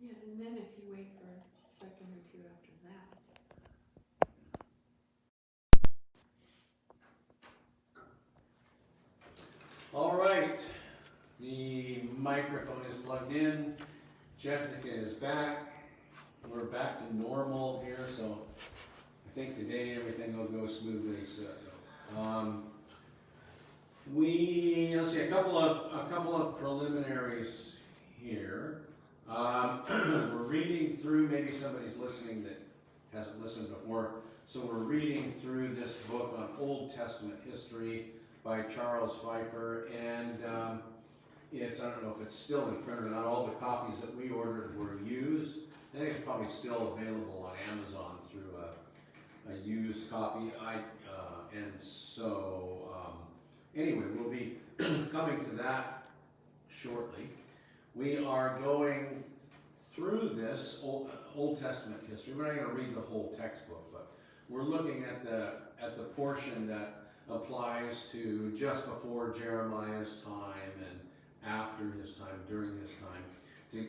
Yeah, and then if you wait for a second or two after that. All right, the microphone is plugged in. Jessica is back. We're back to normal here, so I think today everything will go smoothly. So, let's see, a couple of preliminaries here. We're reading through. Maybe somebody's listening that hasn't listened before. So we're reading through this book on Old Testament history by Charles Pfeiffer, and I don't know if it's still in print or not. All the copies that we ordered were used. I think it's probably still available on Amazon through a used copy. Anyway, we'll be coming to that shortly. We are going through this Old Testament history. We're not going to read the whole textbook, but we're looking at the portion that applies to just before Jeremiah's time and after his time, during his time,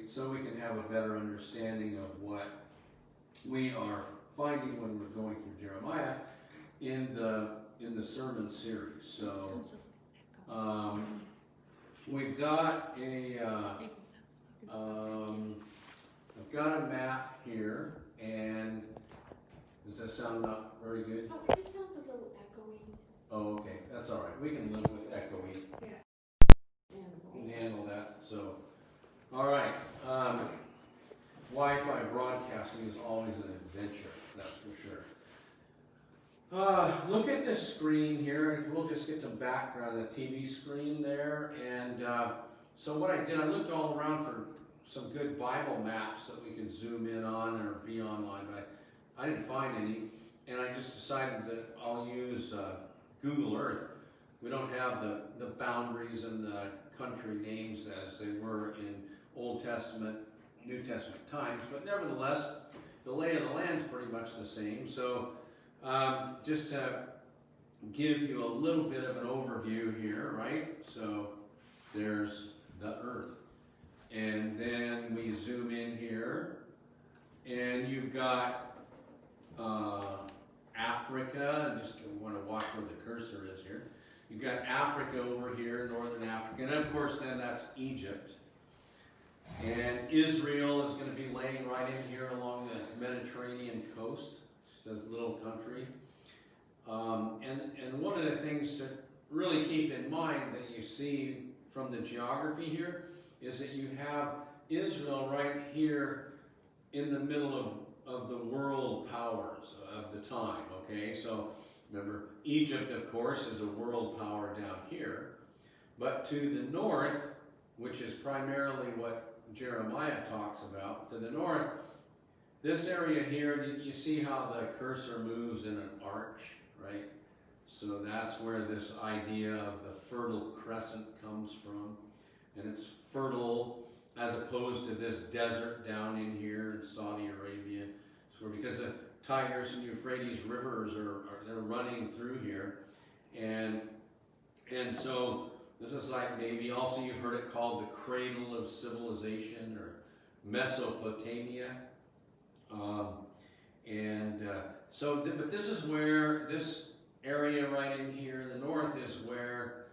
so we can have a better understanding of what we are finding when we're going through Jeremiah in the sermon series. So we've got I've got a map here, and does that sound not very good? Oh, it just sounds a little echoey. Oh, okay, that's all right. We can live with echoey. Yeah. We can handle that. So, all right. Wi-Fi broadcasting is always an adventure, that's for sure. Look at this screen here, and we'll just get some background, the TV screen there. And so what I did, I looked all around for some good Bible maps that we can zoom in on or be online, but I didn't find any. And I just decided that I'll use Google Earth. We don't have the boundaries and the country names as they were in Old Testament, New Testament times, but nevertheless, the lay of the land is pretty much the same. So just to give you a little bit of an overview here, right? So there's the earth. And then we zoom in here, and you've got Africa. I just want to watch where the cursor is here. You've got Africa over here, northern Africa, and of course then that's Egypt. And Israel is going to be laying right in here along the Mediterranean coast, just a little country. And one of the things to really keep in mind that you see from the geography here is that you have Israel right here in the middle of the world powers of the time, okay? So remember, Egypt, of course, is a world power down here. But to the north, which is primarily what Jeremiah talks about, to the north, this area here, you see how the cursor moves in an arch, right? So that's where this idea of the Fertile Crescent comes from. And it's fertile as opposed to this desert down in here in Saudi Arabia. So because the Tigris and Euphrates rivers they're running through here. And so this is like, maybe also you've heard it called the cradle of civilization, or Mesopotamia. But this is where, this area right in here in the north is where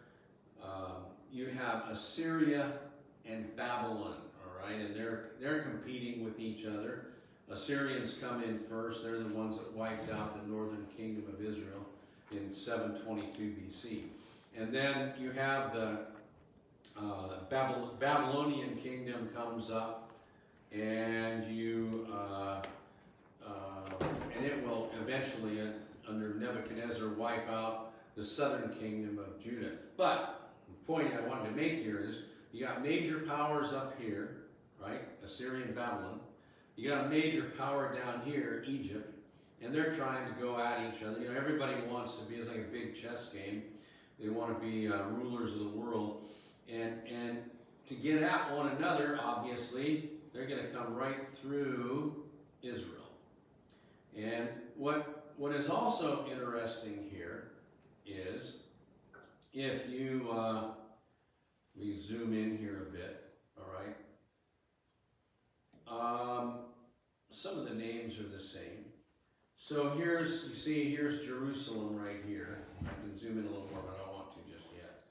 you have Assyria and Babylon, all right? And they're competing with each other. Assyrians come in first. They're the ones that wiped out the northern kingdom of Israel in 722 BC. And then you have the Babylonian kingdom comes up, and and it will eventually, under Nebuchadnezzar, wipe out the southern kingdom of Judah. But the point I wanted to make here is you got major powers up here, right? Assyria and Babylon. You got a major power down here, Egypt, and they're trying to go at each other. You know, everybody wants to be, it's like a big chess game. They want to be rulers of the world. And to get at one another, obviously, they're going to come right through Israel. And what is also interesting here is, if you, we zoom in here a bit, all right? some of the names are the same. So here's, you see, here's Jerusalem right here. I can zoom in a little more, but I don't want to just yet.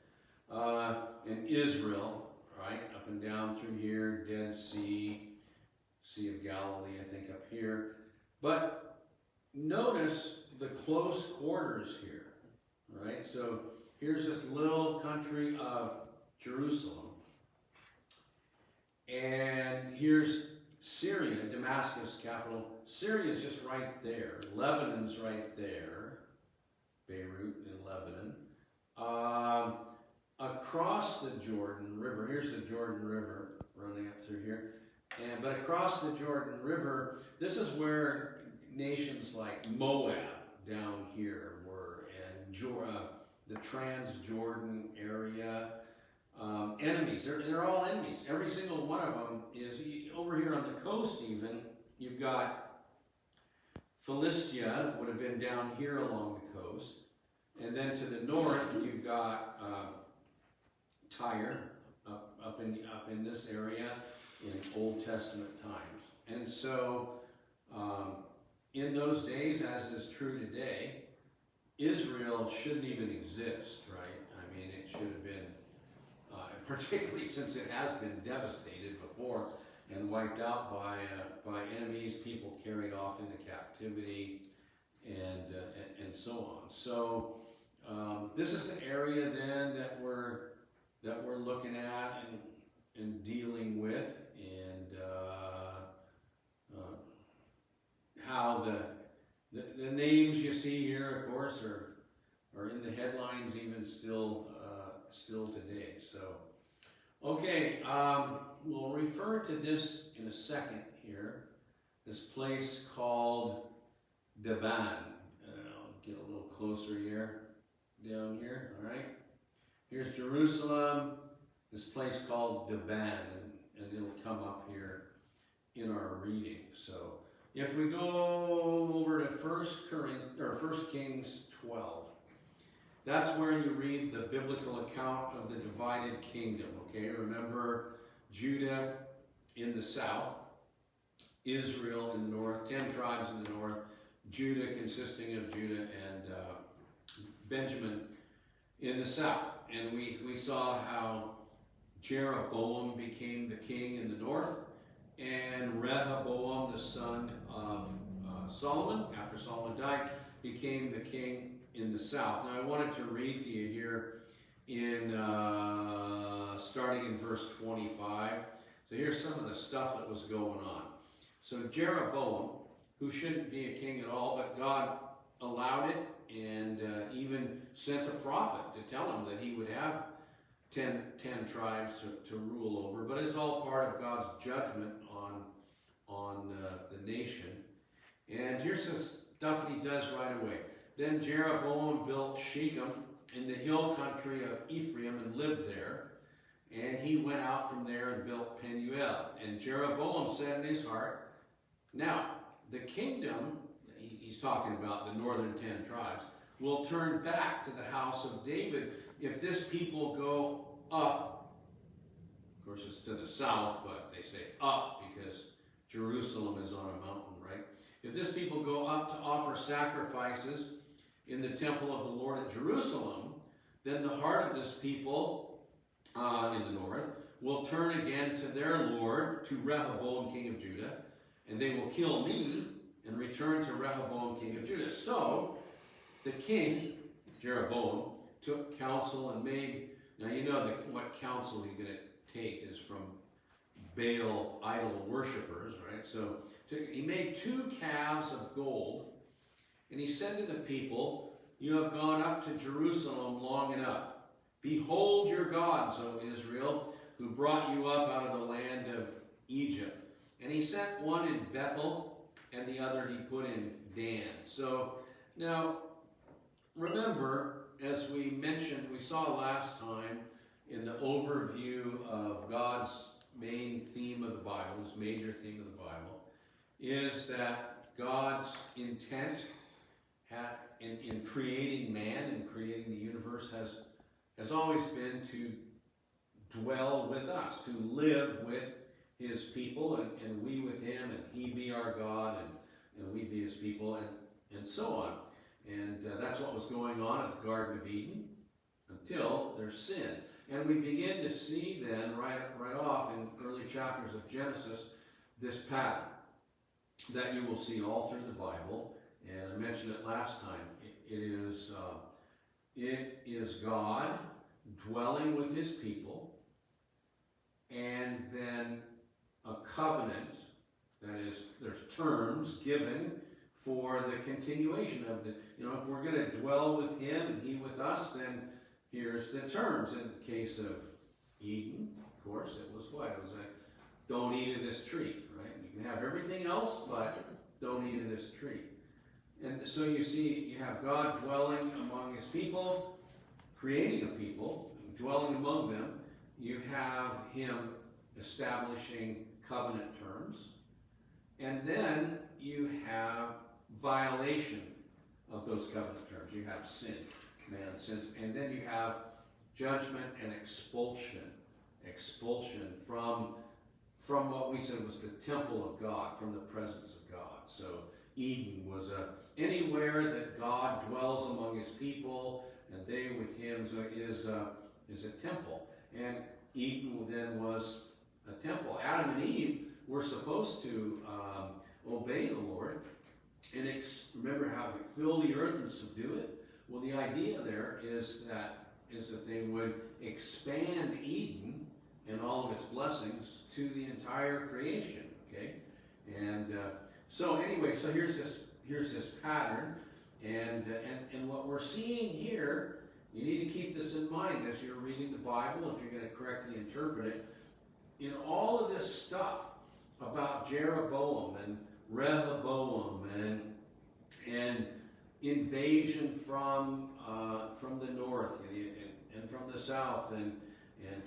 And Israel, right, up and down through here, Dead Sea, Sea of Galilee, I think, up here. But notice the close quarters here, right? So here's this little country of Jerusalem. And here's Syria, Damascus, capital. Syria is just right there. Lebanon's right there. Beirut in Lebanon. Across the Jordan River, here's the Jordan River running up through here. But across the Jordan River, this is where nations like Moab down here were, and the Transjordan area. Enemies, they're all enemies. Every single one of them is, over here on the coast even, you've got Philistia, would have been down here along the coast. And then to the north, you've got Tyre, up in this area in Old Testament times. And so, in those days, as is true today, Israel shouldn't even exist, right? I mean, it should have been, particularly since it has been devastated before and wiped out by enemies, people carried off into captivity, and so on. So this is an area then that we're looking at and dealing with, and how the names you see here, of course, are in the headlines even still today. So, okay, we'll refer to this in a second here. This place called Deban. I'll get a little closer here, down here, all right? Here's Jerusalem, this place called Deban, and it'll come up here in our reading. So, if we go over to 1 Kings 12, that's where you read the biblical account of the divided kingdom, okay? Remember, Judah in the south, Israel in the north, 10 tribes in the north, Judah consisting of Judah and Benjamin in the south. And we saw how Jeroboam became the king in the north, and Rehoboam, the son of Solomon, after Solomon died, became the king in the south. Now I wanted to read to you here in starting in verse 25. So here's some of the stuff that was going on. So Jeroboam, who shouldn't be a king at all, but God allowed it, and even sent a prophet to tell him that he would have 10 tribes to rule over, but it's all part of God's judgment on the nation. And here's some stuff that he does right away. Then Jeroboam built Shechem in the hill country of Ephraim and lived there. And he went out from there and built Penuel. And Jeroboam said in his heart, now, the kingdom, he's talking about the northern 10 tribes, will turn back to the house of David if this people go up. Of course, it's to the south, but they say up because Jerusalem is on a mountain, right? If this people go up to offer sacrifices in the temple of the Lord at Jerusalem, then the heart of this people in the north will turn again to their Lord, to Rehoboam, king of Judah, and they will kill me and return to Rehoboam, king of Judah. So the king, Jeroboam, took counsel and made, now you know that what counsel he's going to take is from Baal idol worshippers, right? So he made 2 calves of gold, and he said to the people, you have gone up to Jerusalem long enough. Behold your gods, O Israel, who brought you up out of the land of Egypt. And he sent one in Bethel, and the other he put in Dan. So now, remember, as we mentioned, we saw last time in the overview of God's main theme of the Bible, his major theme of the Bible, is that God's intent in creating man and creating the universe has always been to dwell with us, to live with his people, and we with him, and he be our God, and we be his people, and so on. And that's what was going on at the Garden of Eden until there's sin. And we begin to see then, right off in early chapters of Genesis, this pattern that you will see all through the Bible. And I mentioned it last time. It is God dwelling with his people, and then a covenant, that is, there's terms given for the continuation of the, if we're going to dwell with him and he with us, then here's the terms. In the case of Eden, of course, it was what? It was like, don't eat of this tree, right? You can have everything else, but don't eat of this tree. And so you see, you have God dwelling among his people, creating a people, dwelling among them. You have him establishing covenant terms. And then you have violation of those covenant terms. You have sin, man sins. And then you have judgment and expulsion. Expulsion from what we said was the temple of God, from the presence of God. So Eden was anywhere that God dwells among his people, and they with him is a temple. And Eden then was a temple. Adam and Eve were supposed to obey the Lord, and remember how we fill the earth and subdue it. Well, the idea there is that they would expand Eden and all of its blessings to the entire creation. Okay, and so anyway, so here's this pattern, and what we're seeing here, you need to keep this in mind as you're reading the Bible, if you're going to correctly interpret it. In all of this stuff about Jeroboam and Rehoboam and invasion from the north and from the south and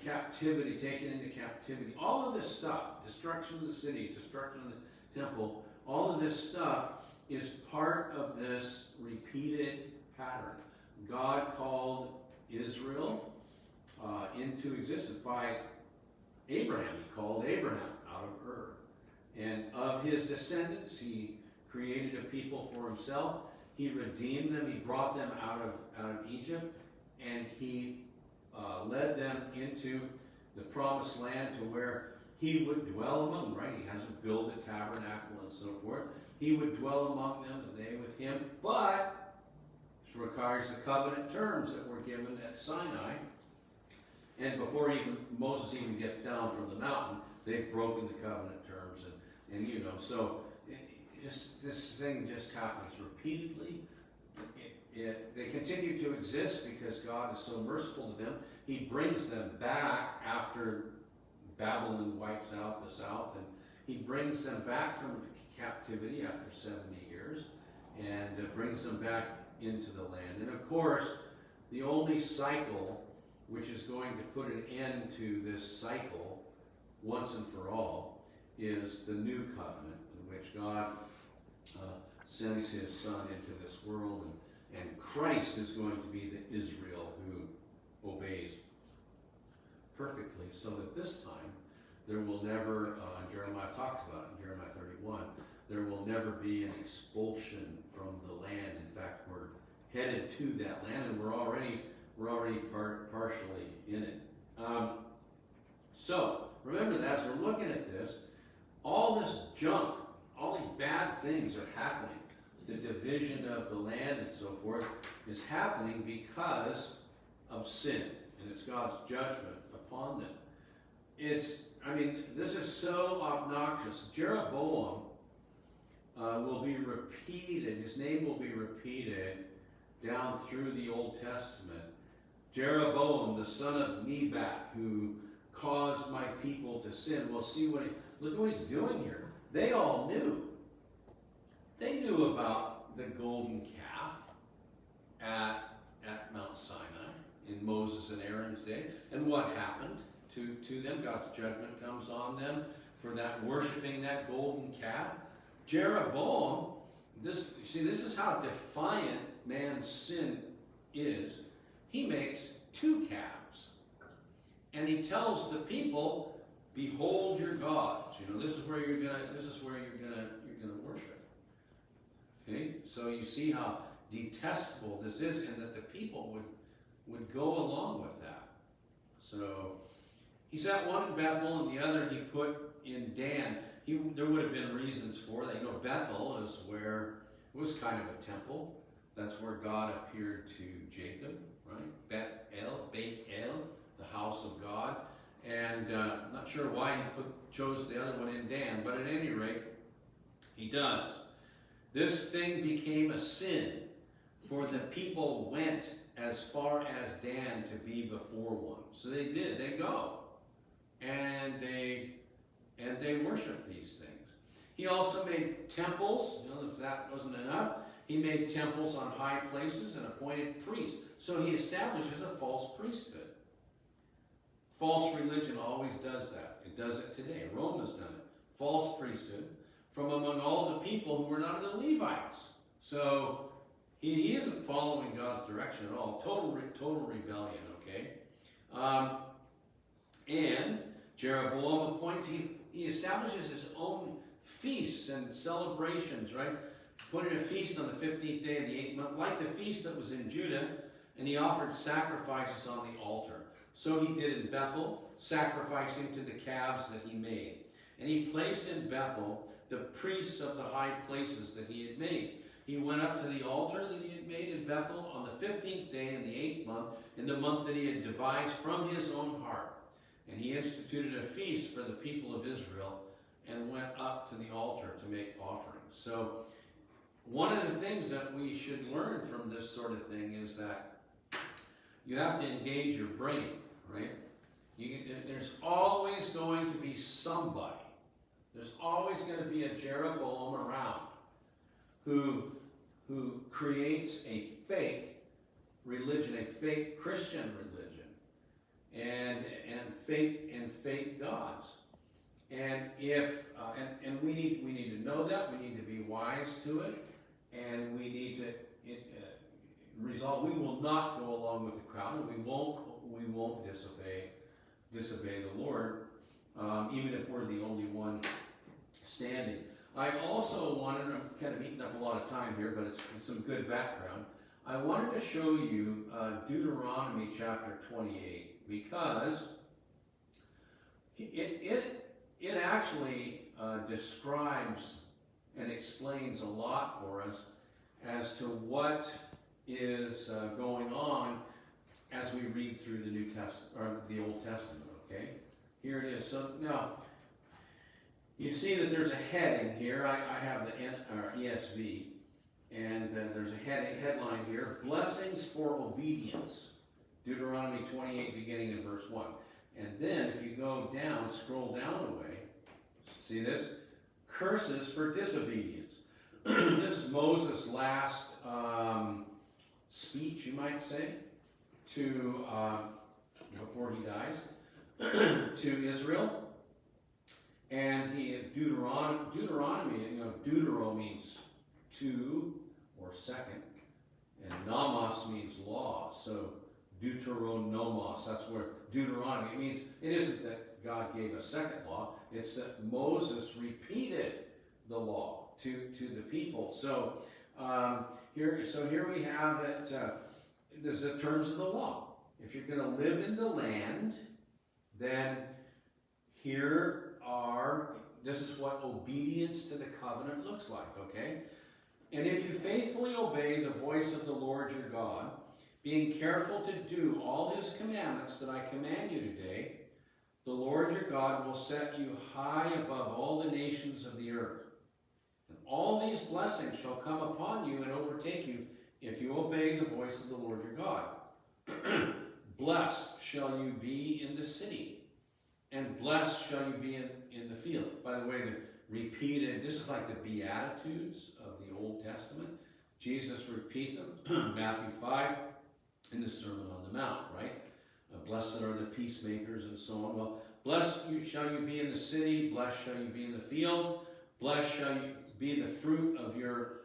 captivity, taken into captivity, all of this stuff, destruction of the city, destruction of the temple, all of this stuff is part of this repeated pattern. God called Israel into existence by Abraham. He called Abraham out of Ur. And of his descendants, he created a people for himself. He redeemed them. He brought them out of Egypt. And he led them into the promised land to where he would dwell among them, right? He has them build a tabernacle and so forth. He would dwell among them and they with him. But it requires the covenant terms that were given at Sinai. And before Moses even gets down from the mountain, they've broken the covenant terms. And so this thing just happens repeatedly. They continue to exist because God is so merciful to them. He brings them back after Babylon wipes out the south, and he brings them back from captivity after 70 years and brings them back into the land. And of course, the only cycle which is going to put an end to this cycle once and for all is the new covenant in which God sends his son into this world, and Christ is going to be the Israel who obeys perfectly, so that this time there will never, Jeremiah talks about it in Jeremiah 31, there will never be an expulsion from the land. In fact, we're headed to that land, and we're already partially in it. So remember that as we're looking at this, all this junk, all these bad things are happening. The division of the land and so forth is happening because of sin, and it's God's judgment upon them. This is so obnoxious. Jeroboam will be repeated, his name will be repeated down through the Old Testament. Jeroboam, the son of Nebat, who caused my people to sin. Well, look at what he's doing here. They all knew. They knew about the golden calf at Mount Sinai in Moses and Aaron's day. And what happened to them? God's judgment comes on them for that, worshiping that golden calf. Jeroboam, this is how defiant man's sin is. He makes two calves. And he tells the people, Behold your gods. You know, this is where you're gonna worship. Okay? So you see how detestable this is, and that the people would go along with that. So he set one in Bethel and the other he put in Dan. There would have been reasons for that. You know, Bethel is where it was kind of a temple. That's where God appeared to Jacob, right? Bethel, the house of God. And I'm not sure why he chose the other one in Dan, but at any rate, he does. This thing became a sin, for the people went as far as Dan to be before one. So they did. They go, and they worship these things. He also made temples. You know, if that wasn't enough, he made temples on high places and appointed priests. So he establishes a false priesthood. False religion always does that. It does it today. Rome has done it. False priesthood from among all the people who were not the Levites. So he isn't following God's direction at all. Total rebellion, okay? And Jeroboam appoints, he establishes his own feasts and celebrations, right? Appointed a feast on the 15th day of the 8th month, like the feast that was in Judah, and he offered sacrifices on the altar. So he did in Bethel, sacrificing to the calves that he made. And he placed in Bethel the priests of the high places that he had made. He went up to the altar that he had made in Bethel on the 15th day in the 8th month, in the month that he had devised from his own heart. And he instituted a feast for the people of Israel and went up to the altar to make offerings. So one of the things that we should learn from this sort of thing is that you have to engage your brain, right? There's always going to be somebody. There's always going to be a Jeroboam around who creates a fake religion, a fake Christian religion, and fake gods. And and we need to know that. We need to be wise to it, and we need to resolve. We will not go along with the crowd, and we won't disobey the Lord, even if we're the only one standing. I also wanted, I'm kind of eating up a lot of time here, but it's some good background. I wanted to show you Deuteronomy chapter 28, because it actually describes and explains a lot for us as to what is going on as we read through the New Testament or the Old Testament. Okay, here it is. So now you see that there's a heading here. I have the ESV, and there's a headline here: Blessings for Obedience. Deuteronomy 28, beginning in verse 1. And then if you go down, scroll down a way, see this? Curses for disobedience. This is Moses' last speech, you might say, to before he dies, to Israel. And Deuteronomy, deutero means two or second, and nomos means law. So Deuteronomos, that's where Deuteronomy, it means, it isn't that God gave a second law, it's that Moses repeated the law to the people. So here we have it, there's the terms of the law. If you're going to live in the land, then this is what obedience to the covenant looks like, okay? And if you faithfully obey the voice of the Lord your God, being careful to do all his commandments that I command you today, the Lord your God will set you high above all the nations of the earth. And all these blessings shall come upon you and overtake you if you obey the voice of the Lord your God. Blessed shall you be in the city, and blessed shall you be in the field. By the way, the repeated, this is like the Beatitudes of the Old Testament. Jesus repeats them, Matthew 5, in the Sermon on the Mount, right? Blessed are the peacemakers and so on. Well, blessed shall you be in the city, blessed shall you be in the field, blessed shall you be the fruit of your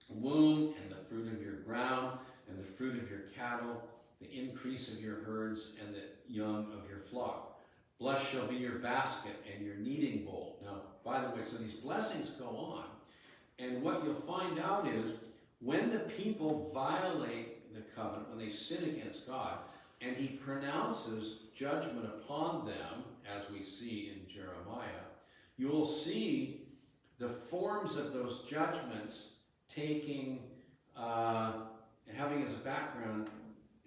womb, and the fruit of your ground, and the fruit of your cattle, the increase of your herds, and the young of your flock. Blessed shall be your basket and your kneading bowl. Now, by the way, so these blessings go on. And what you'll find out is when the people violate the covenant, when they sin against God, and he pronounces judgment upon them, as we see in Jeremiah, you will see the forms of those judgments taking, having as a background,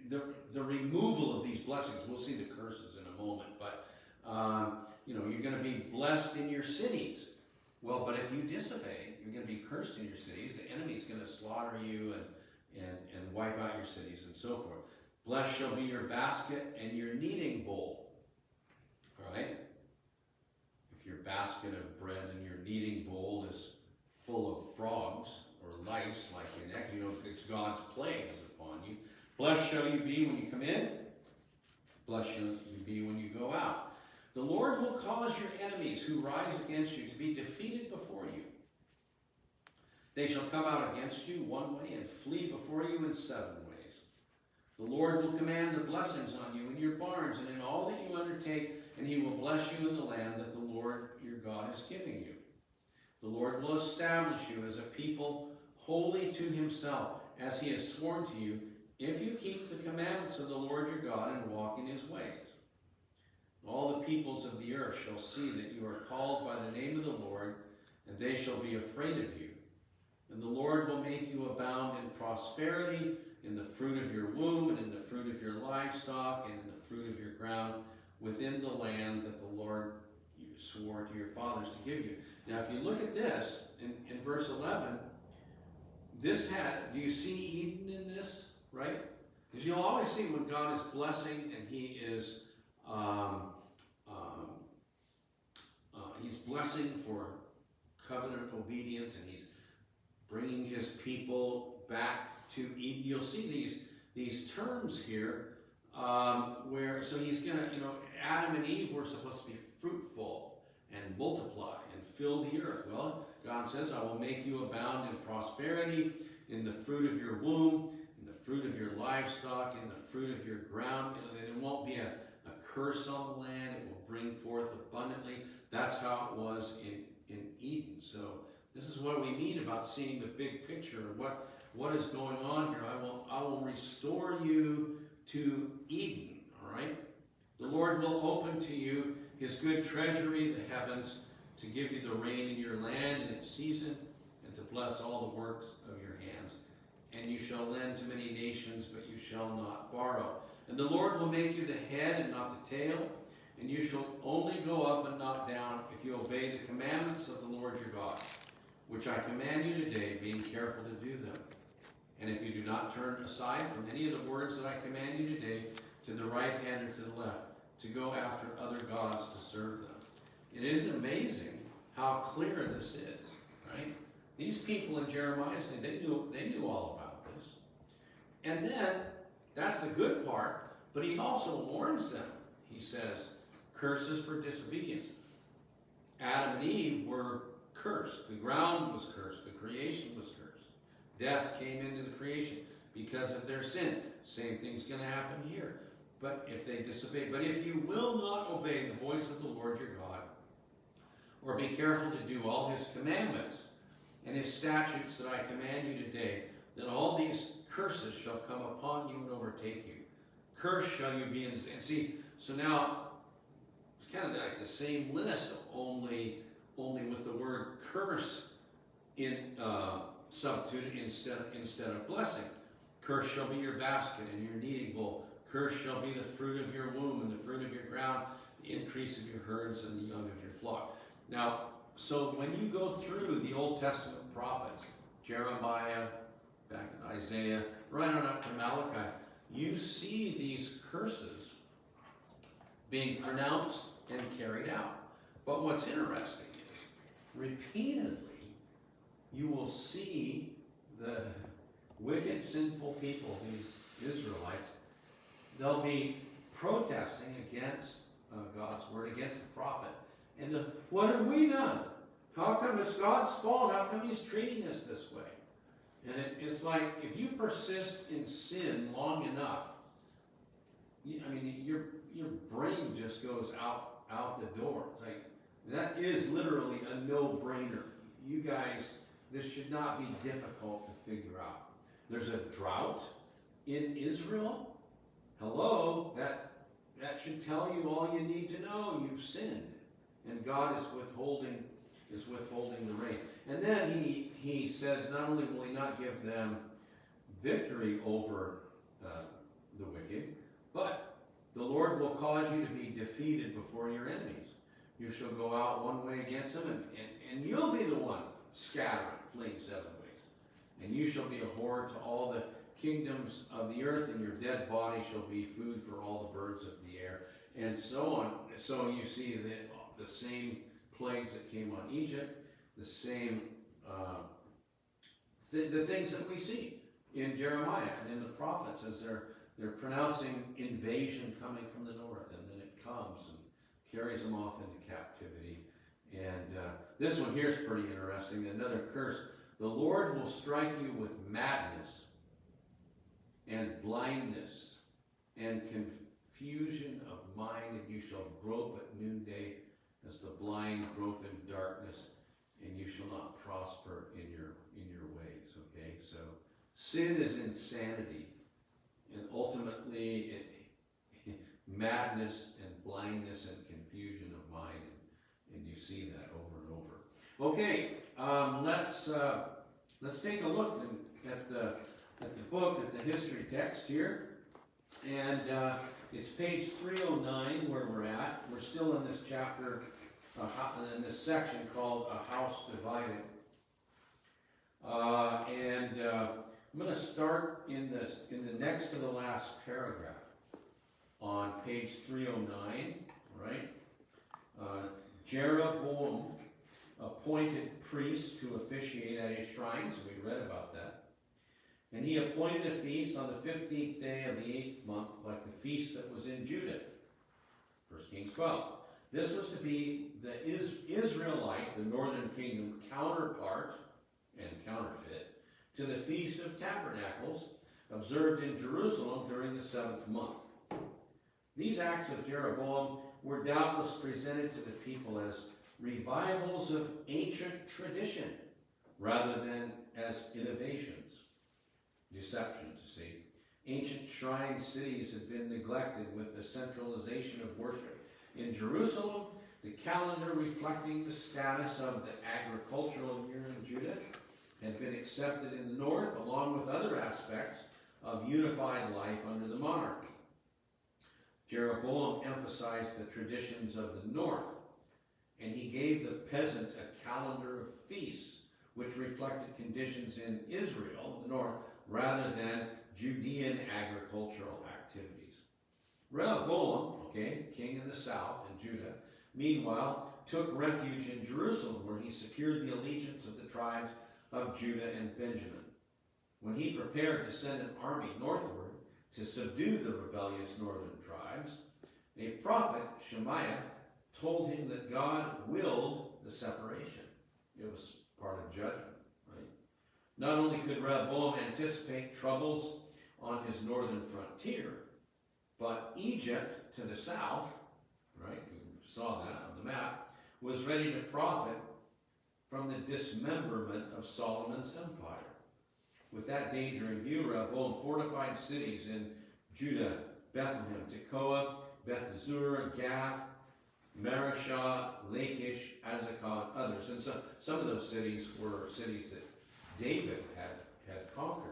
the removal of these blessings. We'll see the curses in a moment, but you're going to be blessed in your cities. Well, but if you disobey, you're going to be cursed in your cities. The enemy's going to slaughter you and wipe out your cities and so forth. Blessed shall be your basket and your kneading bowl. All right? If your basket of bread and your kneading bowl is full of frogs or lice, like in Exodus, it's God's plagues upon you. Blessed shall you be when you come in. Blessed shall you be when you go out. The Lord will cause your enemies who rise against you to be defeated before you. They shall come out against you one way and flee before you in 7 ways. The Lord will command the blessings on you in your barns and in all that you undertake, and he will bless you in the land that the Lord your God is giving you. The Lord will establish you as a people holy to himself, as he has sworn to you, if you keep the commandments of the Lord your God and walk in his ways. All the peoples of the earth shall see that you are called by the name of the Lord, and they shall be afraid of you. And the Lord will make you abound in prosperity, in the fruit of your womb, and in the fruit of your livestock, and in the fruit of your ground, within the land that the Lord swore to your fathers to give you. Now, if you look at this, in verse 11, do you see Eden in this, right? Because you'll always see when God is blessing and he is, he's blessing for covenant obedience, and he's bringing his people back to Eden. You'll see these terms here where, so he's going to, Adam and Eve were supposed to be fruitful and multiply and fill the earth. Well, God says, I will make you abound in prosperity, in the fruit of your womb, in the fruit of your livestock, in the fruit of your ground. And it won't be a curse on the land. It will bring forth abundantly. That's how it was in Eden. So this is what we mean about seeing the big picture of what is going on here. I will restore you to Eden, all right? The Lord will open to you his good treasury, the heavens, to give you the rain in your land in its season, and to bless all the works of your hands. And you shall lend to many nations, but you shall not borrow. And the Lord will make you the head and not the tail, and you shall only go up and not down if you obey the commandments of the Lord your God, which I command you today, being careful to do them. And if you do not turn aside from any of the words that I command you today, to the right hand or to the left, to go after other gods to serve them. It is amazing how clear this is, right? These people in Jeremiah's day, they knew all about this. And then, that's the good part, but he also warns them. He says, curses for disobedience. Adam and Eve were cursed. The ground was cursed. The creation was cursed. Death came into the creation because of their sin. Same thing's going to happen here. But if they disobey, but if you will not obey the voice of the Lord your God, or be careful to do all his commandments and his statutes that I command you today, then all these curses shall come upon you and overtake you. Cursed shall you be, and see, so now it's kind of like the same list, only with the word curse in substituted instead of blessing. Cursed shall be your basket and your kneading bowl. Cursed shall be the fruit of your womb and the fruit of your ground, the increase of your herds and the young of your flock. Now, so when you go through the Old Testament prophets, Jeremiah, back in Isaiah, right on up to Malachi, you see these curses being pronounced and carried out. But what's interesting is, repeatedly, you will see the wicked, sinful people, these Israelites, they'll be protesting against God's word, against the prophet. And what have we done? How come it's God's fault? How come he's treating us this way? And it's like, if you persist in sin long enough, your brain just goes out out the door. It's like, that is literally a no-brainer. You guys, this should not be difficult to figure out. There's a drought in Israel. Hello, that should tell you all you need to know. You've sinned, and God is withholding the rain. And then he says, not only will he not give them victory over the wicked, but the Lord will cause you to be defeated before your enemies. You shall go out one way against them, and you'll be the one scattering, fleeing 7 ways. And you shall be a horror to all the kingdoms of the earth, and your dead body shall be food for all the birds of the air, and so on. So you see the same plagues that came on Egypt, the same the things that we see in Jeremiah and in the prophets as they're pronouncing invasion coming from the north, and then it comes and carries them off into captivity. And this one here is pretty interesting. Another curse. The Lord will strike you with madness and blindness and confusion of mind, and you shall grope at noonday as the blind grope in darkness, and you shall not prosper in your ways. Okay, so sin is insanity, and ultimately madness and blindness and confusion of mind, and you see that over and over. Okay, let's take a look at the book, at the history text here, and it's page 309 where we're at. We're still in this chapter, in this section called A House Divided. And I'm going to start in the next to the last paragraph on page 309, right? Jeroboam appointed priests to officiate at his shrines. We read about that. And he appointed a feast on the 15th day of the 8th month, like the feast that was in Judah. 1 Kings 12. This was to be the Israelite, the northern kingdom, counterpart and counterfeit to the Feast of Tabernacles, observed in Jerusalem during the 7th month. These acts of Jeroboam were doubtless presented to the people as revivals of ancient tradition, rather than as innovations. Deception, to see. Ancient shrine cities had been neglected with the centralization of worship. In Jerusalem, the calendar reflecting the status of the agricultural year in Judah had been accepted in the north, along with other aspects of unified life under the monarchy. Jeroboam emphasized the traditions of the north, and he gave the peasant a calendar of feasts, which reflected conditions in Israel, the north, rather than Judean agricultural activities. Rehoboam, king in the south in Judah, meanwhile, took refuge in Jerusalem, where he secured the allegiance of the tribes of Judah and Benjamin. When he prepared to send an army northward to subdue the rebellious northern tribes, a prophet, Shemaiah, told him that God willed the separation. It was part of judgment. Not only could Rehoboam anticipate troubles on his northern frontier, but Egypt to the south, right, you saw that on the map, was ready to profit from the dismemberment of Solomon's empire. With that danger in view, Rehoboam fortified cities in Judah: Bethlehem, Tekoa, Beth-zur, Gath, Mareshah, Lachish, Azekah, and others. And so some of those cities were cities that David had conquered.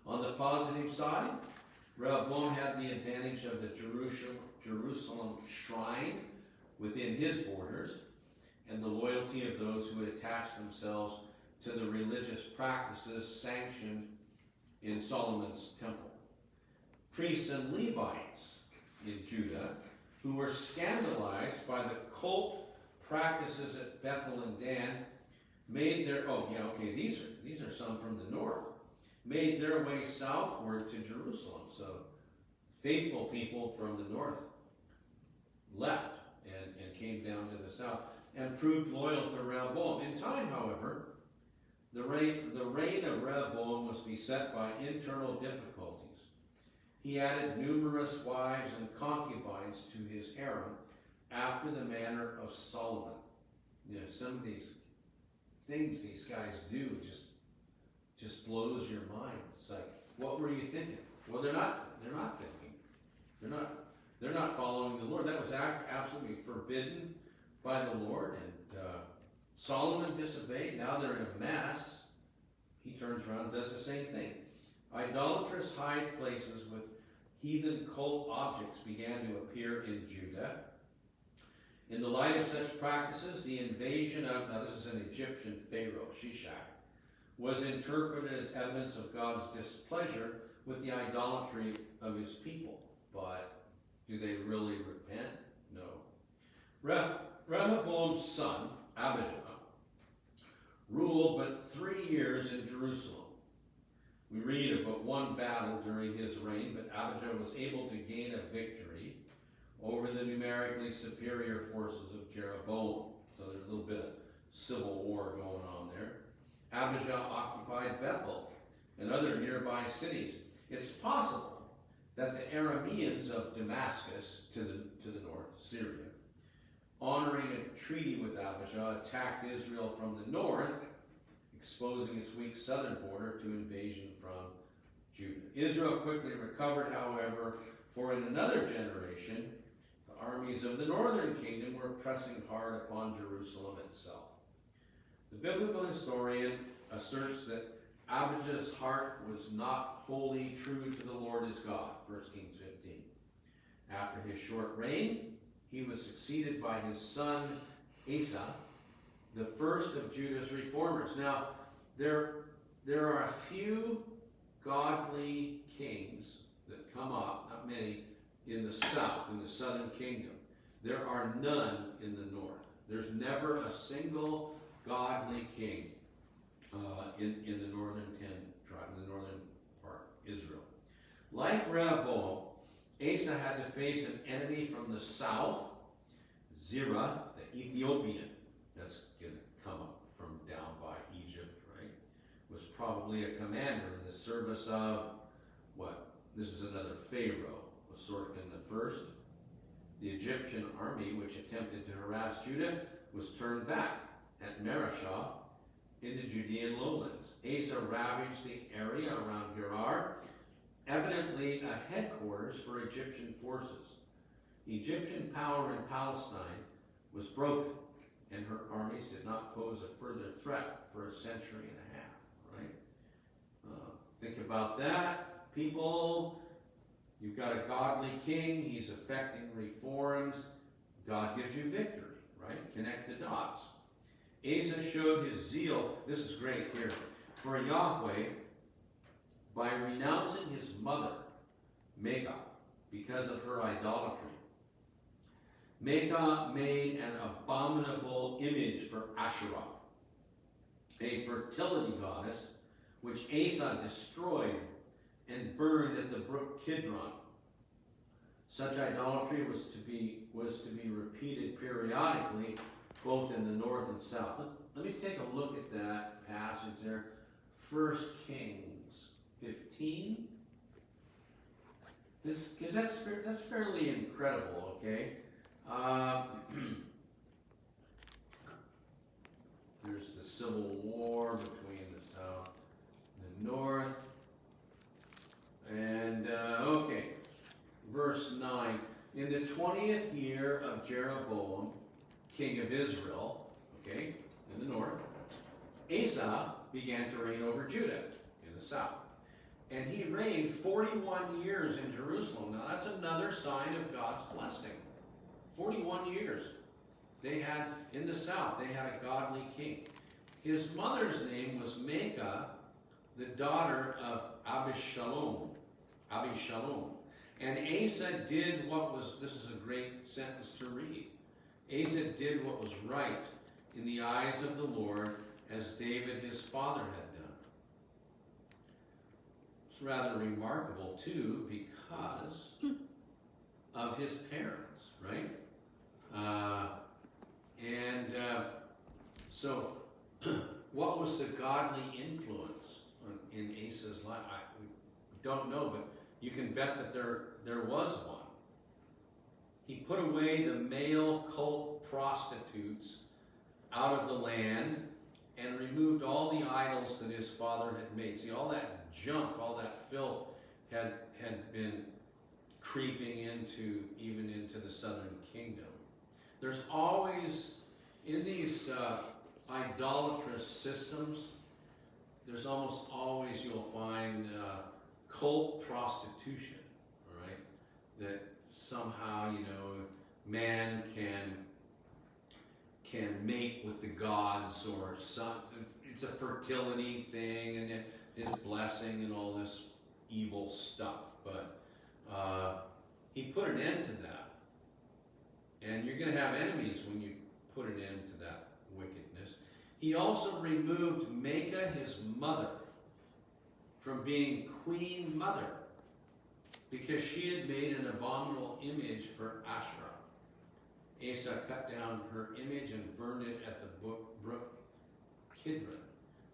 On the positive side, Rehoboam had the advantage of the Jerusalem shrine within his borders and the loyalty of those who had attached themselves to the religious practices sanctioned in Solomon's temple. Priests and Levites in Judah, who were scandalized by the cult practices at Bethel and Dan, made their, these are some from the north, made their way southward to Jerusalem. So faithful people from the north left and came down to the south and proved loyal to Rehoboam. In time, however, the reign of Rehoboam was beset by internal difficulties. He added numerous wives and concubines to his harem, after the manner of Solomon. You know, some of these things these guys do just blows your mind. It's like, what were you thinking? Well, they're not thinking. They're not following the Lord. That was absolutely forbidden by the Lord, and Solomon disobeyed. Now they're in a mess. He turns around and does the same thing. Idolatrous high places with heathen cult objects began to appear in Judah. In the light of such practices, the invasion of, now this is an Egyptian pharaoh, Shishak, was interpreted as evidence of God's displeasure with the idolatry of his people. But do they really repent? No. Rehoboam's son, Abijah, ruled but 3 years in Jerusalem. We read of but one battle during his reign, but Abijah was able to gain a victory over the numerically superior forces of Jeroboam. So there's a little bit of civil war going on there. Abijah occupied Bethel and other nearby cities. It's possible that the Arameans of Damascus, to the north, Syria, honoring a treaty with Abijah, attacked Israel from the north, exposing its weak southern border to invasion from Judah. Israel quickly recovered, however, for in another generation, the armies of the northern kingdom were pressing hard upon Jerusalem itself. The biblical historian asserts that Abijah's heart was not wholly true to the Lord his God, 1 Kings 15. After his short reign, he was succeeded by his son Asa, the first of Judah's reformers. Now, there are a few godly kings that come up, not many, in the south, in the southern kingdom. There are none in the north. There's never a single godly king in the northern 10 tribe, in the northern part, Israel. Like Rehoboam, Asa had to face an enemy from the south, Zerah, the Ethiopian. That's going to come up from down by Egypt, right? Was probably a commander in the service of, what? This is another Pharaoh, Usurkan the first. The Egyptian army, which attempted to harass Judah, was turned back at Marashah in the Judean lowlands. Asa ravaged the area around Gerar, evidently a headquarters for Egyptian forces. Egyptian power in Palestine was broken, and her armies did not pose a further threat for a century and a half, right? Think about that, people. You've got a godly king. He's effecting reforms. God gives you victory, right? Connect the dots. Asa showed his zeal, this is great here, for Yahweh by renouncing his mother, Maacah, because of her idolatry. Maacah made an abominable image for Asherah, a fertility goddess, which Asa destroyed and burned at the brook Kidron. Such idolatry was to be repeated periodically, both in the north and south. Let me take a look at that passage there. 1 Kings 15. Because that's fairly incredible, okay? There's the civil war between the south and the north. And, okay, verse 9. In the 20th year of Jeroboam, king of Israel, okay, in the north, Asa began to reign over Judah in the south. And he reigned 41 years in Jerusalem. Now that's another sign of God's blessing. 41 years. They had, in the south, they had a godly king. His mother's name was Maacah, the daughter of Abishalom. And Asa did what was, this is a great sentence to read. Asa did what was right in the eyes of the Lord, as David his father had done. It's rather remarkable, too, because of his parents, right? So, what was the godly influence in Asa's life? We don't know, but you can bet that there was one. He put away the male cult prostitutes out of the land and removed all the idols that his father had made. See, all that junk, all that filth had been creeping even into the southern kingdom. There's always, in these idolatrous systems, there's almost always, you'll find cult prostitution, all right? That somehow, man can mate with the gods or something. It's a fertility thing and his blessing and all this evil stuff. But he put an end to that. And you're going to have enemies when you put an end to that wickedness. He also removed Maacah, his mother, from being queen mother because she had made an abominable image for Asherah. Asa cut down her image and burned it at the brook Kidron.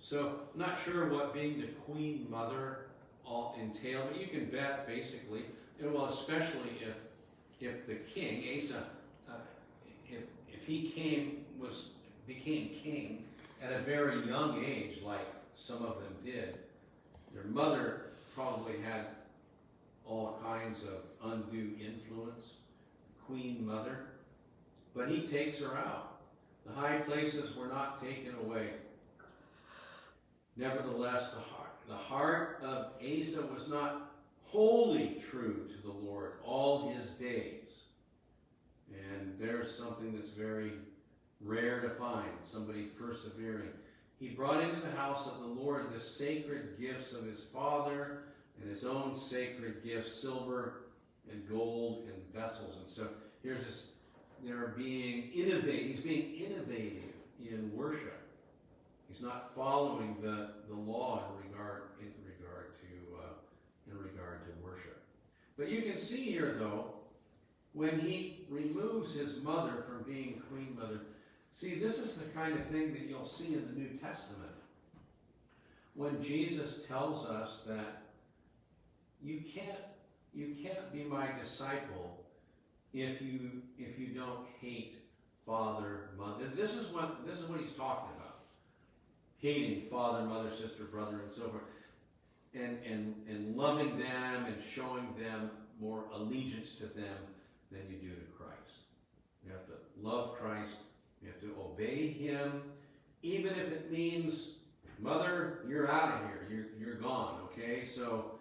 So, not sure what being the queen mother all entailed, but you can bet basically, well, especially if the king, Asa, if he became king at a very young age, like some of them did, their mother probably had all kinds of undue influence, queen mother, but he takes her out. The high places were not taken away. Nevertheless, the heart of Asa was not wholly true to the Lord all his days. And there's something that's very rare to find, somebody persevering. He brought into the house of the Lord the sacred gifts of his father and his own sacred gifts, silver and gold and vessels. And so here's this, they're being innovative. He's being innovative in worship. He's not following the law in regard to worship. But you can see here, though, when he removes his mother from being queen mother, see, this is the kind of thing that you'll see in the New Testament. When Jesus tells us that you can't be my disciple if you don't hate father, mother. This is what he's talking about. Hating father, mother, sister, brother, and so forth. And loving them and showing them more allegiance to them than you do to Christ. You have to love Christ. You have to obey him, even if it means, mother, you're out of here. You're gone. Okay, so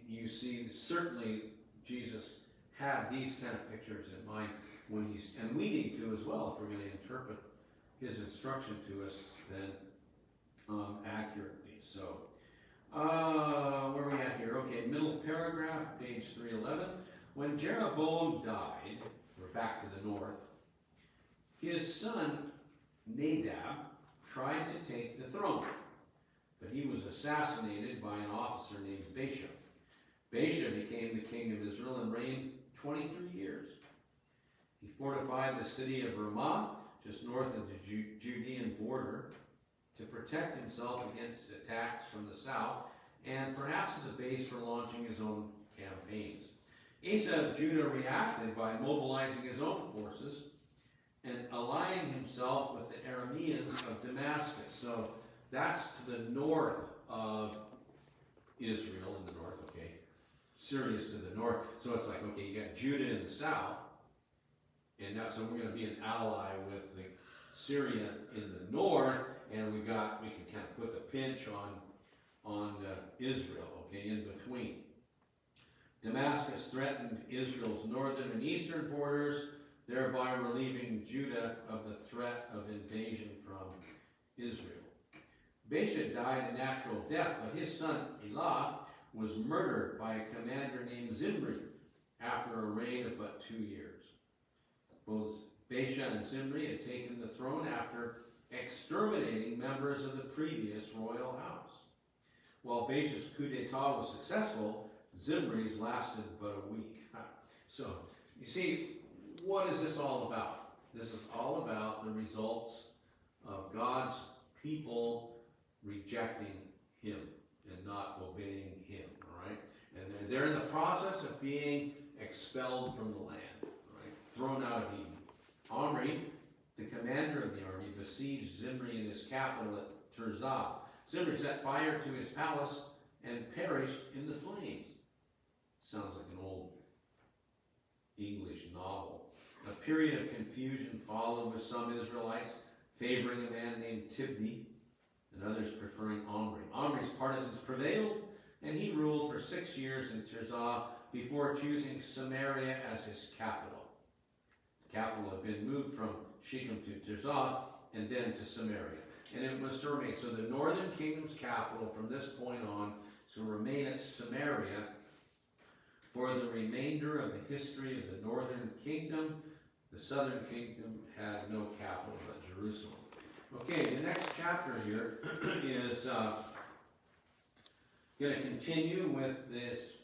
you see, certainly Jesus had these kind of pictures in mind when and we need to as well if we're going to interpret his instruction to us then accurately. So, where are we at here? Okay, middle paragraph, page 311. When Jeroboam died, we're back to the north, his son Nadab tried to take the throne, but he was assassinated by an officer named Baasha. Baasha became the king of Israel and reigned 23 years. He fortified the city of Ramah, just north of the Judean border, to protect himself against attacks from the south, and perhaps as a base for launching his own campaigns. Asa of Judah reacted by mobilizing his own forces and allying himself with the Arameans of Damascus. So that's to the north of Israel, in the north, okay. Syria's to the north. So it's like, okay, you got Judah in the south, and now so we're going to be an ally with the Syria in the north, and we can kind of put the pinch on Israel, okay, in between. Damascus threatened Israel's northern and eastern borders, thereby relieving Judah of the threat of invasion from Israel. Baasha died a natural death, but his son Elah was murdered by a commander named Zimri after a reign of but 2 years. Both Baasha and Zimri had taken the throne after exterminating members of the previous royal house. While Baasha's coup d'etat was successful, Zimri's lasted but a week. So, you see, what is this all about? This is all about the results of God's people rejecting him and not obeying him, all right? And they're in the process of being expelled from the land, right? Thrown out of Eden. Omri, the commander of the army, besieged Zimri in his capital at Tirzah. Zimri set fire to his palace and perished in the flames. Sounds like an old English novel. A period of confusion followed, with some Israelites favoring a man named Tibni and others preferring Omri. Omri's partisans prevailed, and he ruled for 6 years in Tirzah before choosing Samaria as his capital. The capital had been moved from Shechem to Tirzah and then to Samaria. And it was to remain. So the northern kingdom's capital from this point on is to remain at Samaria for the remainder of the history of the northern kingdom. The southern kingdom had no capital but Jerusalem. Okay, the next chapter here is going to continue with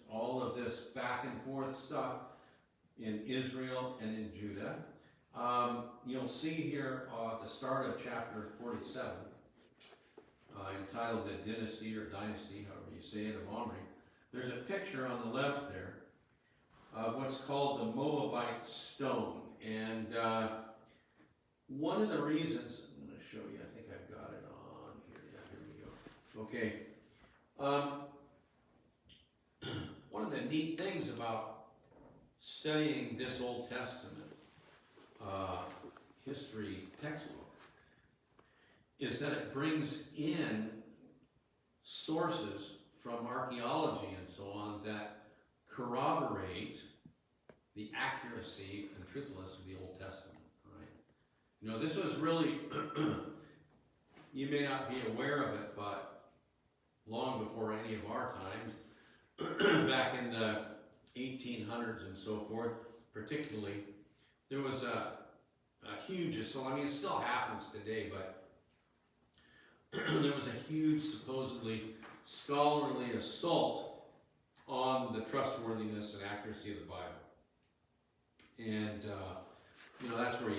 all of this back and forth stuff in Israel and in Judah. You'll see here at the start of chapter 47, entitled The Dynasty or Dynasty, however you say it, of Omri. There's a picture on the left there of what's called the Moabite stone. And one of the reasons, I'm going to show you, I think I've got it on here. Yeah, here we go. Okay. One of the neat things about studying this Old Testament history textbook is that it brings in sources from archaeology and so on that corroborate the accuracy and truthfulness of the Old Testament, right? You know, this was really, you may not be aware of it, but long before any of our times, back in the 1800s and so forth, particularly, there was a huge assault. I mean, it still happens today, but there was a huge, supposedly scholarly assault on the trustworthiness and accuracy of the Bible. And, you know, that's where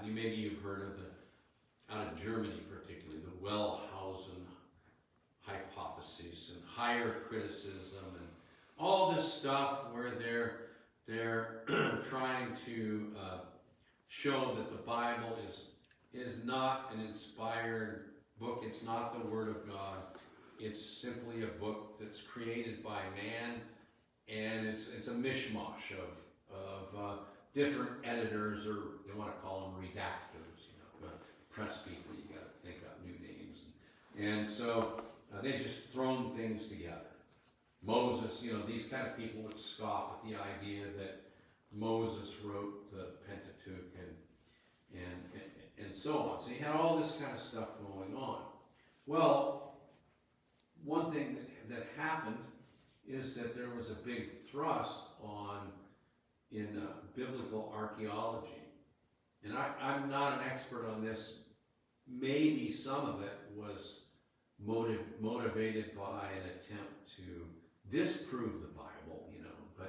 maybe you've heard of out of Germany particularly, the Wellhausen hypothesis and higher criticism and all this stuff where they're trying to show that the Bible is not an inspired book. It's not the Word of God. It's simply a book that's created by man, and it's a mishmash of different editors, or they want to call them redactors, you know, press people, you got to think up new names. And so they've just thrown things together. Moses, you know, these kind of people would scoff at the idea that Moses wrote the Pentateuch and so on. So you had all this kind of stuff going on. Well, one thing that happened is that there was a big thrust in biblical archaeology. And I'm not an expert on this. Maybe some of it was motivated by an attempt to disprove the Bible, you know.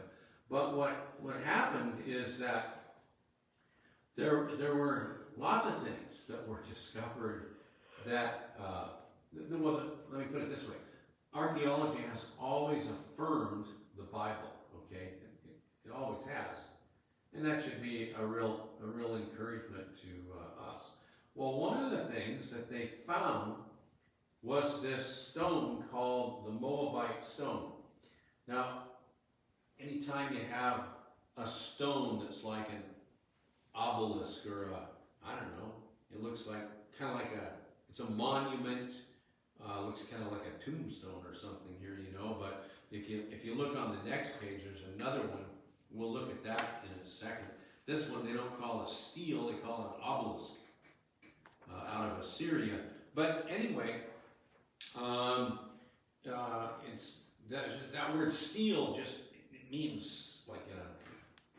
But what happened is that there were lots of things that were discovered that, well, let me put it this way. Archaeology has always affirmed the Bible, okay? It always has. And that should be a real encouragement to us. Well, one of the things that they found was this stone called the Moabite stone. Now, anytime you have a stone that's like an obelisk or I don't know, it looks like it's a monument, looks kind of like a tombstone or something here, you know. But if you look on the next page, there's another one. We'll look at that in a second. This one they don't call a stele, they call it an obelisk out of Assyria. But anyway, it's that word stele just it means like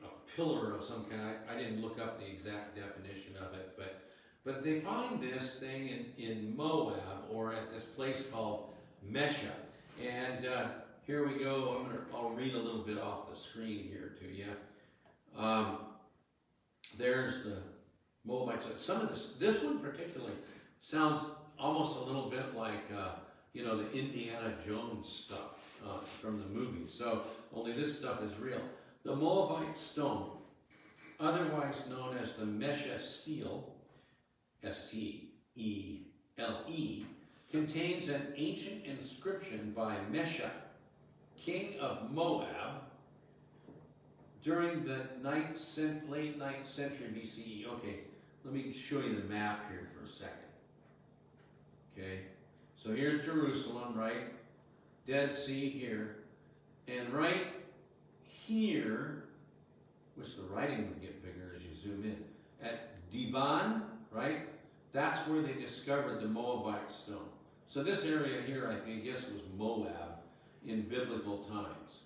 a pillar of some kind. I didn't look up the exact definition of it, but they find this thing in Moab, or at this place called Mesha. And here we go. I'll read a little bit off the screen here to you. There's the Moabites. Some of this one particularly sounds almost a little bit like you know, the Indiana Jones stuff from the movies. So only this stuff is real. The Moabite stone, otherwise known as the Mesha stele, S-T-E-L-E, contains an ancient inscription by Mesha, king of Moab, during the late 9th century BCE. Okay, let me show you the map here for a second. Okay, so here's Jerusalem, right? Dead Sea here. And right here, which the writing would get bigger as you zoom in, at Dibon, right? That's where they discovered the Moabite stone. So this area here, I guess, was Moab in biblical times.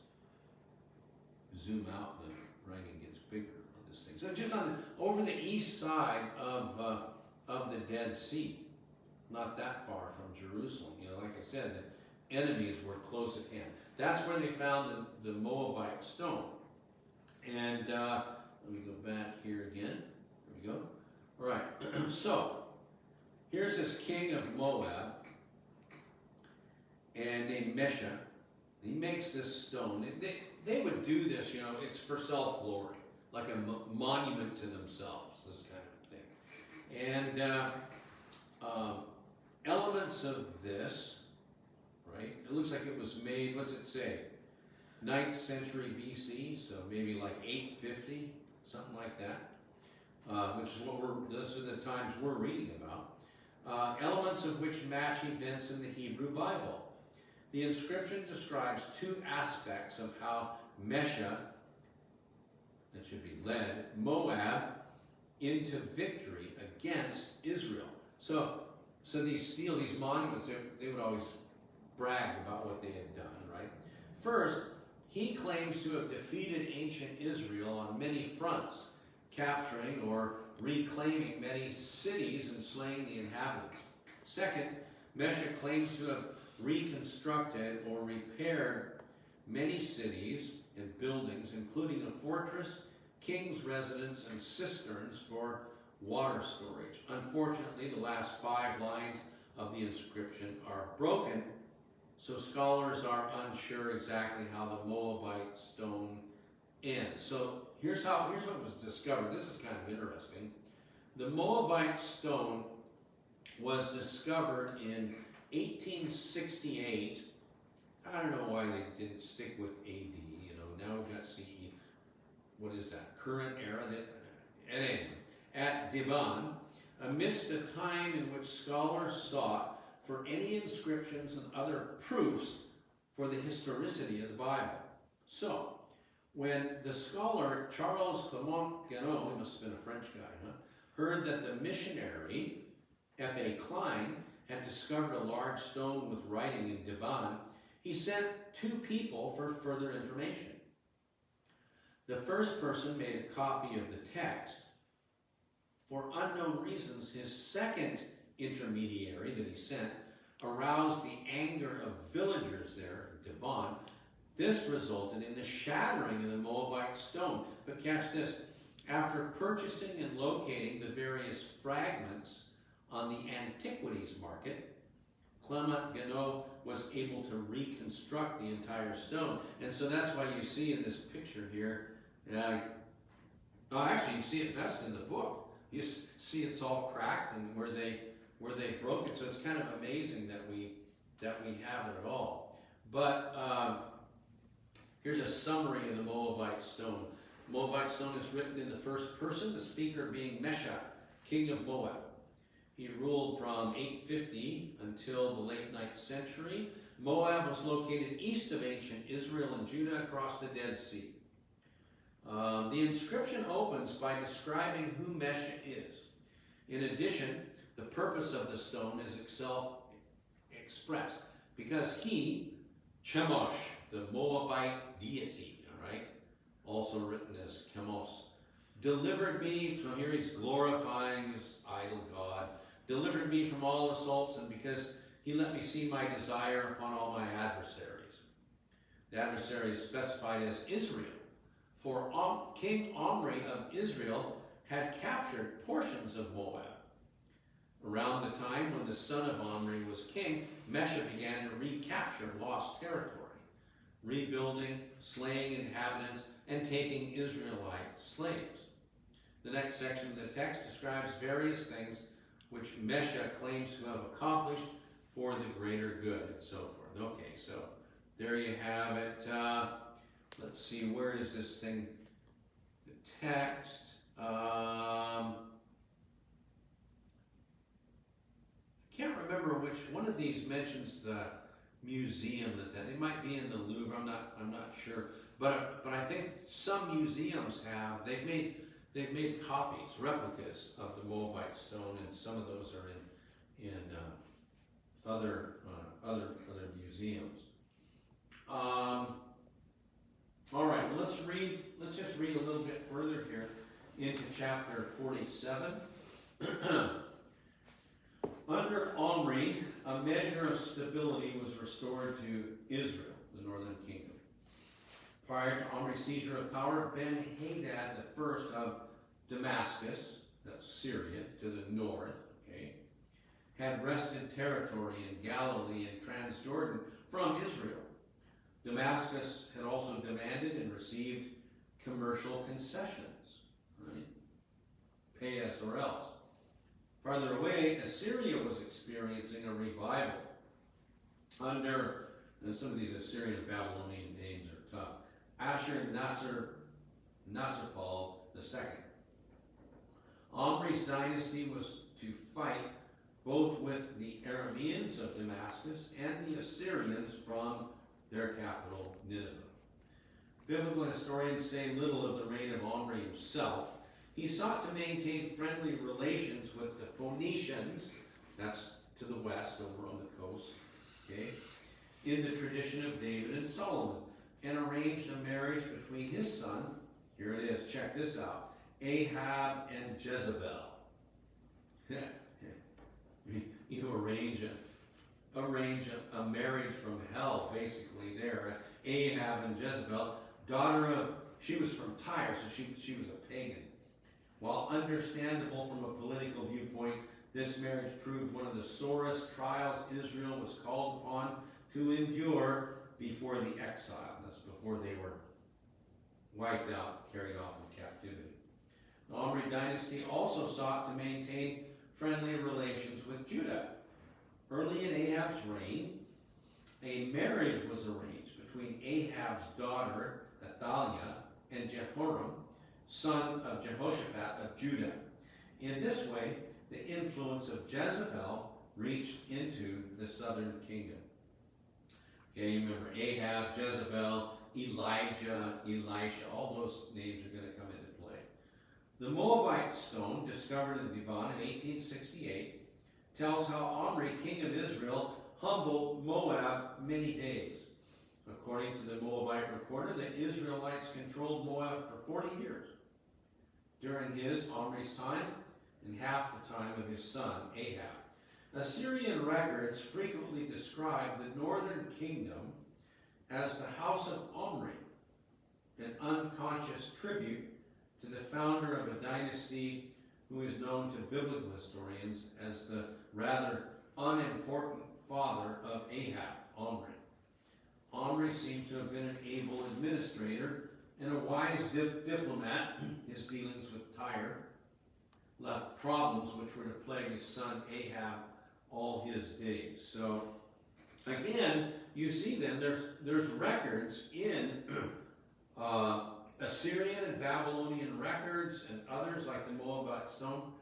Zoom out, the writing gets bigger on this thing. So just over the east side of the Dead Sea, not that far from Jerusalem. You know, like I said, the enemies were close at hand. That's where they found the Moabite stone. And let me go back here again. There we go. All right. So here's this king of Moab, and named Mesha. He makes this stone. They would do this, you know, it's for self-glory, like a monument to themselves, this kind of thing. And elements of this, right, it looks like it was made, what's it say, 9th century BC, so maybe like 850, something like that, which is those are the times we're reading about. Elements of which match events in the Hebrew Bible. The inscription describes two aspects of how Mesha, that should be led, Moab into victory against Israel. So these monuments, they would always brag about what they had done, right? First, he claims to have defeated ancient Israel on many fronts, capturing or reclaiming many cities and slaying the inhabitants. Second, Mesha claims to have reconstructed or repaired many cities and buildings, including a fortress, king's residence, and cisterns for water storage. Unfortunately, the last 5 lines of the inscription are broken, so scholars are unsure exactly how the Moabite stone ends. So here's what was discovered. This is kind of interesting. The Moabite stone was discovered in 1868. I don't know why they didn't stick with AD. You know, now we've got CE. What is that? Current era. Anyway, at Dibon, amidst a time in which scholars sought for any inscriptions and other proofs for the historicity of the Bible. So, when the scholar Charles Clement Guénot, he must have been a French guy, heard that the missionary F.A. Klein had discovered a large stone with writing in Dibon, he sent 2 people for further information. The first person made a copy of the text. For unknown reasons, his second intermediary that he sent aroused the anger of villagers there in Dibon. This resulted in the shattering of the Moabite stone. But catch this, after purchasing and locating the various fragments on the antiquities market, Clement Guénot was able to reconstruct the entire stone. And so that's why you see in this picture here, actually you see it best in the book. You see it's all cracked and where they broke it. So it's kind of amazing that we have it at all. But here's a summary of the Moabite stone. Moabite stone is written in the first person, the speaker being Mesha, king of Moab. He ruled from 850 until the late 9th century. Moab was located east of ancient Israel and Judah across the Dead Sea. The inscription opens by describing who Mesha is. In addition, the purpose of the stone is itself expressed because he, Chemosh, the Moabite deity, all right, also written as Chemos, delivered me from, here he's glorifying his idol god, delivered me from all assaults, and because he let me see my desire upon all my adversaries. The adversary is specified as Israel, for King Omri of Israel had captured portions of Moab. Around the time when the son of Omri was king, Mesha began to recapture lost territory, rebuilding, slaying inhabitants, and taking Israelite slaves. The next section of the text describes various things which Mesha claims to have accomplished for the greater good, and so forth. Okay, so there you have it. Let's see, where is this thing? The text. Can't remember which one of these mentions the museum that it might be in the Louvre. I'm not sure, but I think some museums have. They've made copies, replicas of the Moabite stone, and some of those are in other museums. All right, well, let's just read a little bit further here into chapter 47. Under Omri, a measure of stability was restored to Israel, the northern kingdom. Prior to Omri's seizure of power, Ben-Hadad I of Damascus, that's Syria, to the north, had wrested territory in Galilee and Transjordan from Israel. Damascus had also demanded and received commercial concessions, right? Pay us or else. Farther away, Assyria was experiencing a revival under, and some of these Assyrian and Babylonian names are tough, Ashur-Nasirpal II. Omri's dynasty was to fight both with the Arameans of Damascus and the Assyrians from their capital, Nineveh. Biblical historians say little of the reign of Omri himself. He sought to maintain friendly relations with the Phoenicians, that's to the west over on the coast, in the tradition of David and Solomon, and arranged a marriage between his son, here it is, check this out, Ahab and Jezebel. You arrange a marriage from hell, basically there. Ahab and Jezebel, daughter of, she was from Tyre, so she was a pagan. While understandable from a political viewpoint, this marriage proved one of the sorest trials Israel was called upon to endure before the exile. That's before they were wiped out, carried off in captivity. The Omri dynasty also sought to maintain friendly relations with Judah. Early in Ahab's reign, a marriage was arranged between Ahab's daughter, Athaliah, and Jehoram, son of Jehoshaphat of Judah. In this way, the influence of Jezebel reached into the southern kingdom. You remember Ahab, Jezebel, Elijah, Elisha, all those names are going to come into play. The Moabite stone, discovered in Dibon in 1868, tells how Omri, king of Israel, humbled Moab many days. According to the Moabite recorder, the Israelites controlled Moab for 40 years. During Omri's time, and half the time of his son, Ahab. Assyrian records frequently describe the northern kingdom as the house of Omri, an unconscious tribute to the founder of a dynasty who is known to biblical historians as the rather unimportant father of Ahab, Omri. Omri seems to have been an able administrator and a wise diplomat. His dealings with Tyre left problems which were to plague his son Ahab all his days. So, again, you see then there's records in Assyrian and Babylonian records and others like the Moabite stone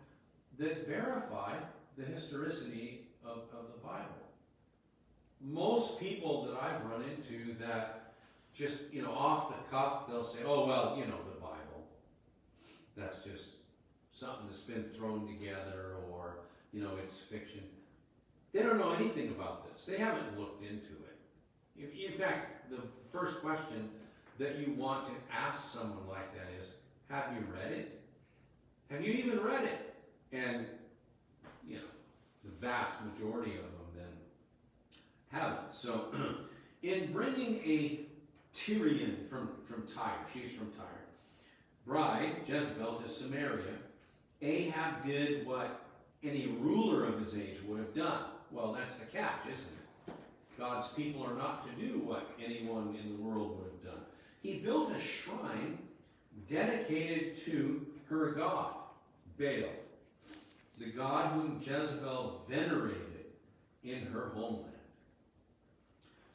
that verify the historicity of the Bible. Most people that I've run into that just, off the cuff, they'll say, oh, well, the Bible. That's just something that's been thrown together or, it's fiction. They don't know anything about this. They haven't looked into it. In fact, the first question that you want to ask someone like that is, have you read it? Have you even read it? And, the vast majority of them then haven't. So, in bringing a Tyrian from Tyre, she's from Tyre, bride, Jezebel, to Samaria, Ahab did what any ruler of his age would have done. Well, that's the catch, isn't it? God's people are not to do what anyone in the world would have done. He built a shrine dedicated to her god, Baal, the god whom Jezebel venerated in her homeland.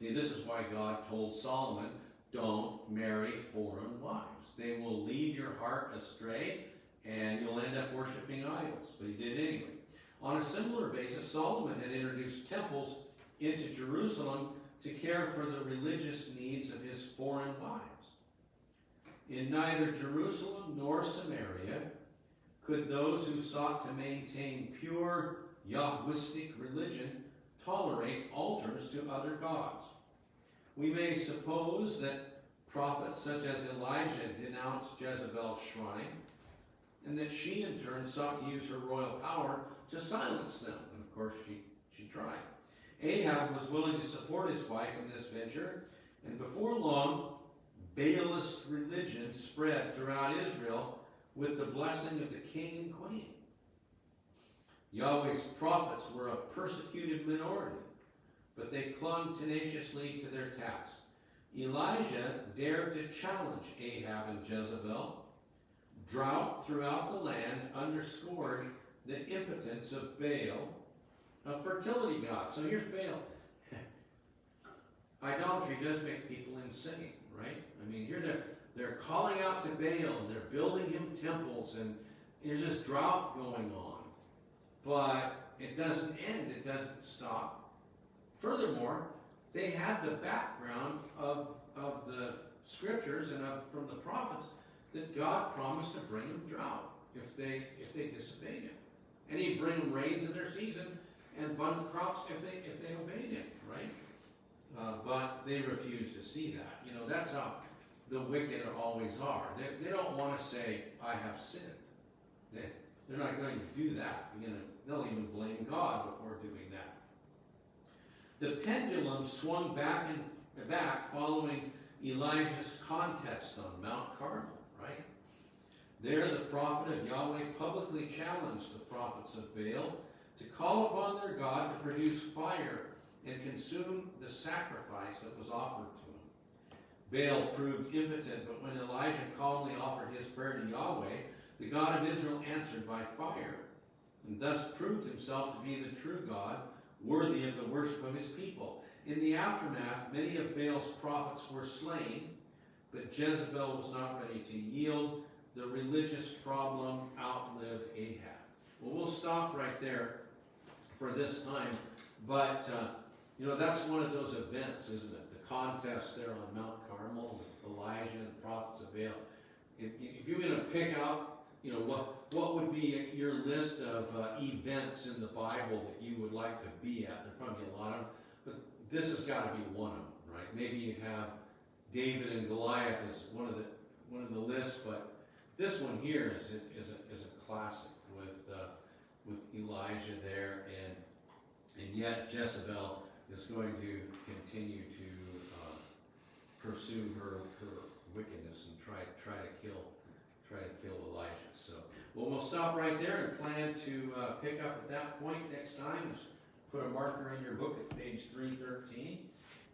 See, this is why God told Solomon, don't marry foreign wives. They will lead your heart astray, and you'll end up worshiping idols. But he did anyway. On a similar basis, Solomon had introduced temples into Jerusalem to care for the religious needs of his foreign wives. In neither Jerusalem nor Samaria could those who sought to maintain pure Yahwistic religion tolerate altars to other gods. We may suppose that prophets such as Elijah denounced Jezebel's shrine, and that she in turn sought to use her royal power to silence them. And of course she tried. Ahab was willing to support his wife in this venture, and before long, Baalist religion spread throughout Israel with the blessing of the king and queen. Yahweh's prophets were a persecuted minority, but they clung tenaciously to their task. Elijah dared to challenge Ahab and Jezebel. Drought throughout the land underscored the impotence of Baal, a fertility god. So here's Baal. Idolatry does make people insane, right? I mean, they're calling out to Baal, and they're building him temples, and there's this drought going on. But it doesn't end, it doesn't stop. Furthermore, they had the background of the scriptures and from the prophets that God promised to bring them drought if they disobeyed him. And he'd bring them rains in their season and abundant crops if they obeyed him, right? But they refused to see that. You know, that's how the wicked always are. They don't want to say, I have sinned. They're not going to do that. They'll even blame God before doing that. The pendulum swung back and back following Elijah's contest on Mount Carmel, right? There, the prophet of Yahweh publicly challenged the prophets of Baal to call upon their God to produce fire and consume the sacrifice that was offered to him. Baal proved impotent, but when Elijah calmly offered his prayer to Yahweh, the God of Israel answered by fire, and thus proved himself to be the true God, worthy of the worship of his people. In the aftermath, many of Baal's prophets were slain, but Jezebel was not ready to yield. The religious problem outlived Ahab. Well, we'll stop right there for this time, but that's one of those events, isn't it? The contest there on Mount Carmel with Elijah and the prophets of Baal. If you're going to pick out, what would be your list of events in the Bible that you would like to be at? There'd probably be a lot of them, but this has got to be one of them, right? Maybe you have David and Goliath as one of the lists, but this one here is a classic with Elijah there, and yet Jezebel is going to continue to pursue her wickedness and try to kill Elijah. So, we'll stop right there and plan to pick up at that point next time. Just put a marker in your book at page 313,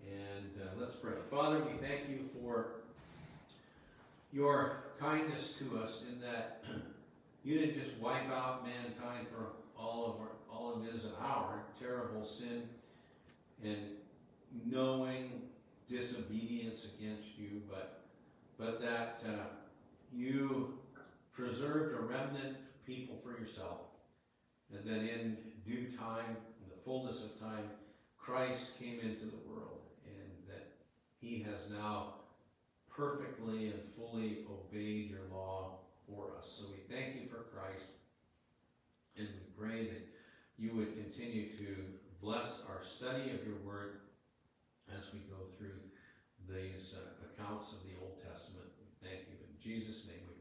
and let's pray. Father, we thank you for your kindness to us in that you didn't just wipe out mankind for all of his and our terrible sin and knowing disobedience against you, but that you preserved a remnant people for yourself, and then in due time, in the fullness of time, Christ came into the world, and that he has now perfectly and fully obeyed your law for us. So we thank you for Christ, and we pray that you would continue to bless our study of your word as we go through these accounts of the Old Testament. We thank you. In Jesus' name we pray.